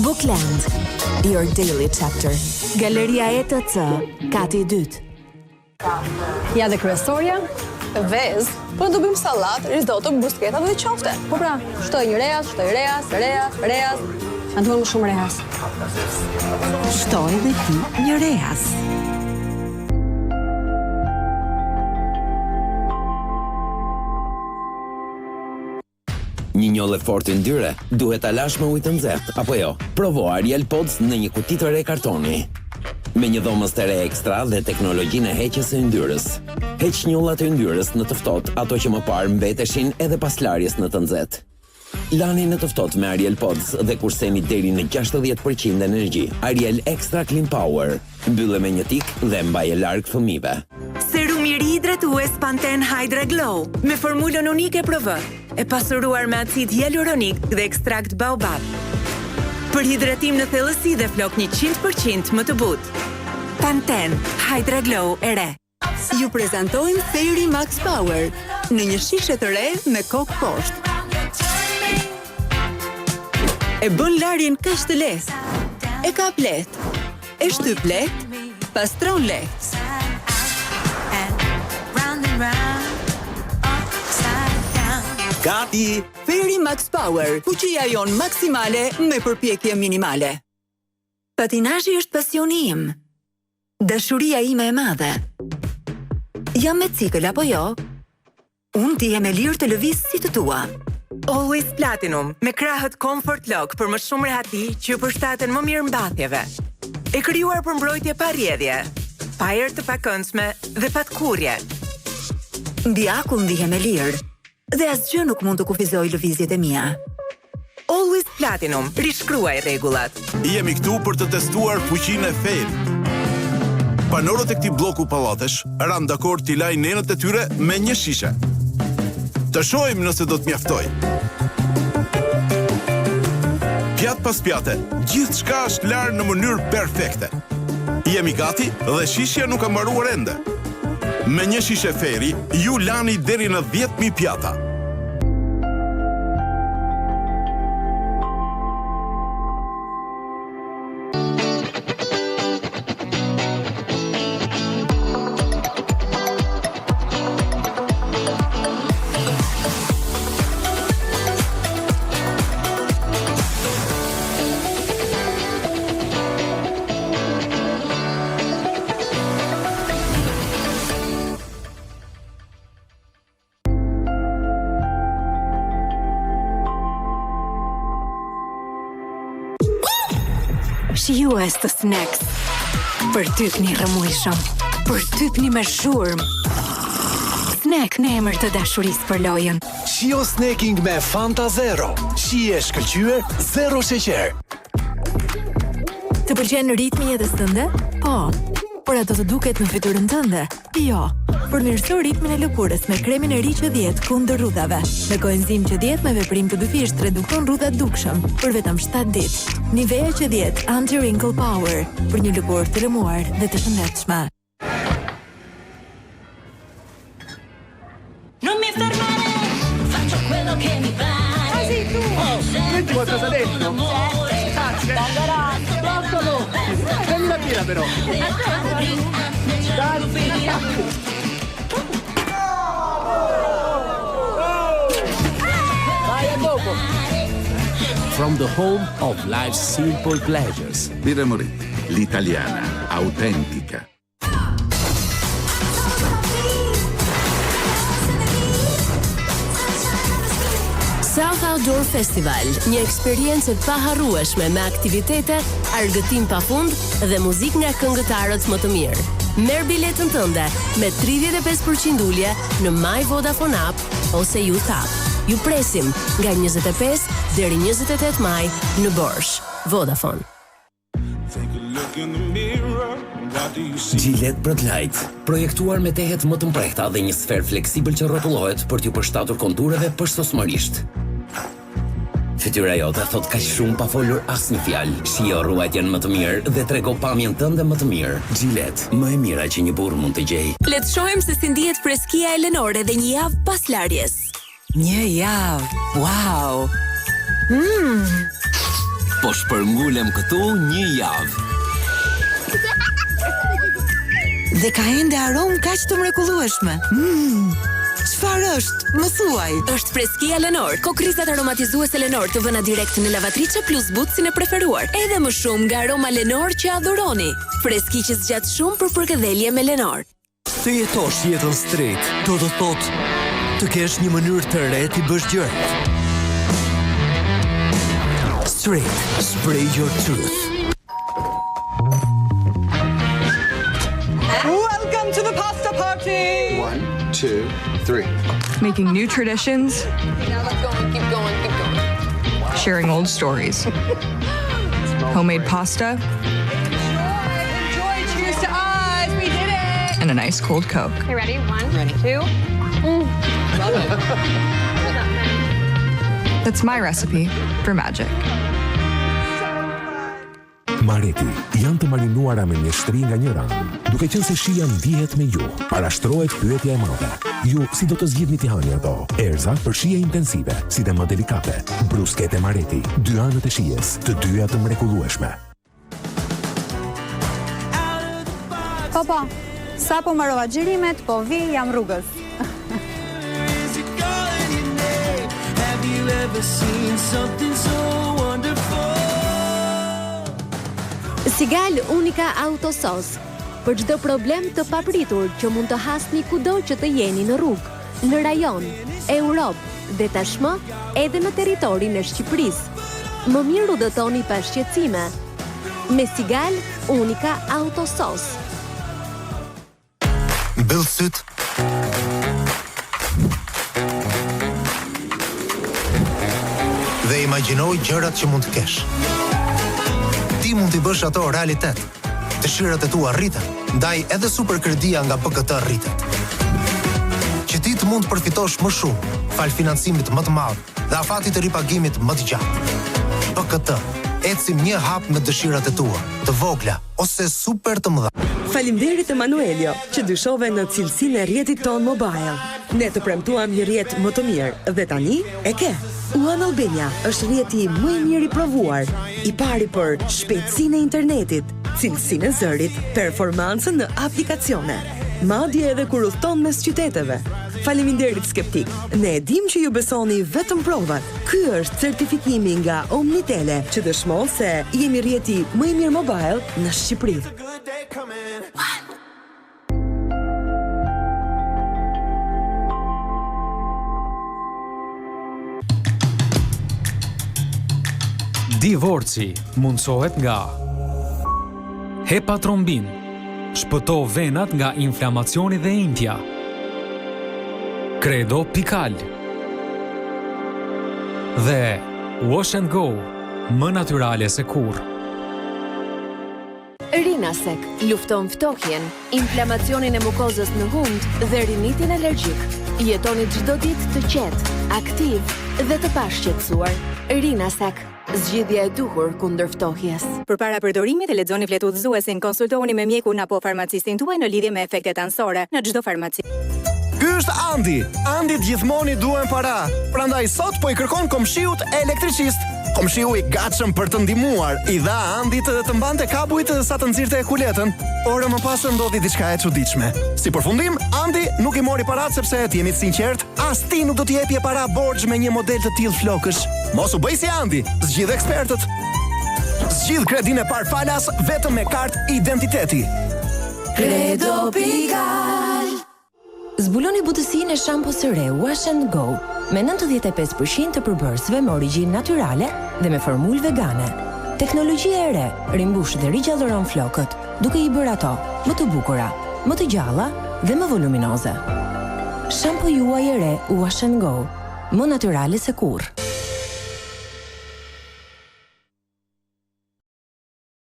Bookland, your daily chapter. Galeria ETC, kati 2. Ja dhe kryesorja, vez, po do bëjmë sallat, risotto, bruschetta dhe qofte. Po pra, shtoj rejas, janë të më shumë rejas. Shtoj dhe ti një rejas. Një njollë fort yndyre duhet ta lash me ujë të nxehtë, apo jo? Provo Ariel Pods në një kuti të re kartoni. Me një dhomës të re ekstra dhe teknologjinë e heqjes së yndyrës. Heq njollat e yndyrës në të ftohtë, ato që më parë mbeteshin edhe pas larjes në të nxehtë. Lani në të ftohtë me Ariel Pods dhe kurseni deri në 60% energji. Ariel Extra Clean Power. Mbylle me një tik dhe mbaje larg fëmijëve. Serum i ri hidratues Pantene Hydra Glow me formulën unike PRV, e pasuruar me acid hyaluronik dhe ekstrakt baobab. Për hidratim në thellësi dhe flok 100% më të butë. Pantene Hydra Glow e re. Ju prezantojmë Fairy Max Power në një shishe të re me kokë poshtë. E bën larjen kaq të lehtë. E kap lehtë. E shtyp lehtë. Pastron lehtë. Gati! Fairy Max Power, fuqia jon maksimale me përpjekje minimale. Patinazhi është pasioni im. Dashuria ime e madhe. Jam me cikël apo jo? Unë ti jem e lirë të lëviz si të tua. Always Platinum me krahët Comfort Lock për më shumë rehati që ju përshtaten më mirë mbathjeve. E krijuar për mbrojtje pa rrjedhje, pa erë të pakëndshme dhe pa të kurrje. Mbi akull ndihem e lirë. Dhe asgjë nuk mund të kufizoj lëvizjet e mia. Always Platinum, rishkruaj rregullat. Jemi këtu për të testuar fuqinë e Fairy. Banorët e këtij bloku pallatesh ran dakord t'i lajnë nenët e tyre me një shishe. Të shohim nëse do të mjaftoj. Pjat pas pjate, gjithçka është larë në mënyrë perfekte. Jemi gati dhe shishja nuk ka mbaruar ende. Me një shishe Fairy, ju lani deri në 10.000 pjata. Shijues të snacks. Për typni rëmujshëm. Për typni me shurm. Snack në emër të dashurisë për lojën. Shio snacking me Fanta Zero. Shije shkëlqyer, zero sheqer. Të pëlqen ritmi i jetës tënde? Po. Por ato të duket në fytyrën tënde? Jo. Përmirëso ritmin e lëkurës me kremin e ri që 10 kundër rrudhave. Me koenzim që 10 me veprim të dyfisht redukton rrudhat dukshëm për vetëm 7 ditë. Nivea që 10 Anti-Wrinkle Power për një lëkurë të lëmuar dhe të shëndetshme. Non mi fermare, faccio quello che mi pare. Ah sì, tu! Metti qualcosa dentro? Grazie. Bloccalo! Prendi la birra però. Vai a dopo! From the home of life's simple pleasures. Birra Moretti, l'italiana, autentica. South Outdoor Festival, një eksperiencë e paharrueshme me aktivitete, argëtim pafund dhe muzikë nga këngëtarët më të mirë. Merr biletën tënde me 35% ulje në My Vodafone App ose Youth App. Ju presim nga 25 deri 28 maj në Borsh. Vodafone. Gillette Brad Light, projektuar me tehet më të mprehta dhe një sferë fleksibël që rrotullohet për t'ju përshtatur kontureve përshtatshmërisht. Fytyra jote thot kaq shumë pa folur asnjë fjalë. Shijo ruajtjen më të mirë dhe trego pamjen tënde më të mirë. Gillette, më e mira që një burr mund të gjejë. Le të shohim se si ndihet freskia e Lenore dhe një javë pas larjes. Një javë. Wow. po shpërngulem këtu një javë. Dhe ka ende aromë kaq të mrekullueshme. Çfarë është? Më thuaj. Është freskia Lenor, kokrizat aromatizuese Lenor të vëna direkt në lavatriçe plus butësin e preferuar. Edhe më shumë nga aroma Lenor që adhuroni. Freski që zgjat shumë për përkëdhelje me Lenor. Të jetosh jetën straight, do të thotë të kesh një mënyrë të re ti bësh gjërat. Straight, spray your truth. Welcome to the pasta party! 1, 2, 3. Making new traditions. Now let's go and keep going, keep going. Sharing old stories. Homemade pasta. Enjoy, cheers to us, we did it! And a nice cold Coke. Okay, ready? 1, 2. Love it. That's my recipe for magic. Mareti janë të marinuara me mjeshtri nga një ranë. Duke qenë se shija ndihet me ju, parashtrohet pyetja e madhe. Ju si do të zgjidhni t'i hani ato? Erza për shije intensive, si dhe më delikate. Bruskete Mareti, 2 anët e shijes, të dyja të mrekullueshme. Po, sa po mbarova xhirimet, po vi jam rrugës. Sigal Unica Autosos. Për çdo problem të papritur që mund të hasni kudo që të jeni në rrugë, në rajon, Europë dhe tashmë edhe në territorin e Shqipërisë. Më mirë udhëtoni pa shqetësime. Me Sigal Unica Autosos. Mbyll syt. Dhe imagjinoj gjërat që mund të kesh. Ti mund t'i bësh ato realitet. Dëshirat e tua rriten, ndaj edhe superkredia nga PKT rritet. Që ti të mund të përfitosh më shumë, fal financimit më të madh dhe afatit të ripagimit më të gjatë. PKT, ecim një hap me dëshirat e tua, të vogla ose super të mëdha. Faleminderit Emanuelio, që dyshove në cilësinë e rrjetit ton mobile. Ne të premtuam një rrjet më të mirë dhe tani e ke. One Albania është rrjeti më i mirë i provuar, i pari për shpejtësinë e internetit, cilësinë e zërit, performancën në aplikacione, madje edhe kur udhton mes qyteteve. Faleminderit skeptik. Ne e dim që ju besoni vetëm provat. Ky është certifikimi nga Omnitele, që dëshmon se jemi rrjeti më i mirë mobile në Shqipëri. Divorci mundsohet nga Hepatrombin, shpëto venat nga inflamacioni dhe intja. Credo Pikal dhe Wash and Go, më natyrale se kur. Rinasek lufton ftohjen, inflamacionin e mukozës në hund dhe rinitin alergjik. Jetoni çdo ditë të qetë, aktiv dhe të pashqetësuar. Rinasek, zgjidhja e duhur kundër ftohjes. Përpara përdorimit e lexoni fletudhëzuesin, konsultohuni me mjekun apo farmacistin tuaj në lidhje me efektet anësore në çdo farmaci. Ky është Andi. Andit gjithmonë i duhen para. Prandaj sot po i kërkon komshiut elektricist. Komshiu i gatshëm për të ndihmuar, i dha Andit të mbante kabujt sa të nxirrte kuletën, por më pas ndodhi diçka e çuditshme. Si përfundim, Andi nuk i mori paratë sepse të jemi të sinqert, as ti nuk do t'i jepje para borxh me një model të tillë flokësh. Mos u bëj si Andi, zgjidh ekspertët. Zgjidh kredinë e parë falas vetëm me kartë identiteti. Credo Pikal. Zbuloni butësinë e shampo së re Wash and Go me 95% të përbërësve me origjinë natyrale dhe me formulë vegane. Teknologjia e re rimbush dhe rigjallëron flokët, duke i bërë ato më të bukura, më të gjalla dhe më voluminoze. Shampo juaj e re Wash and Go, më natyrale se kurrë.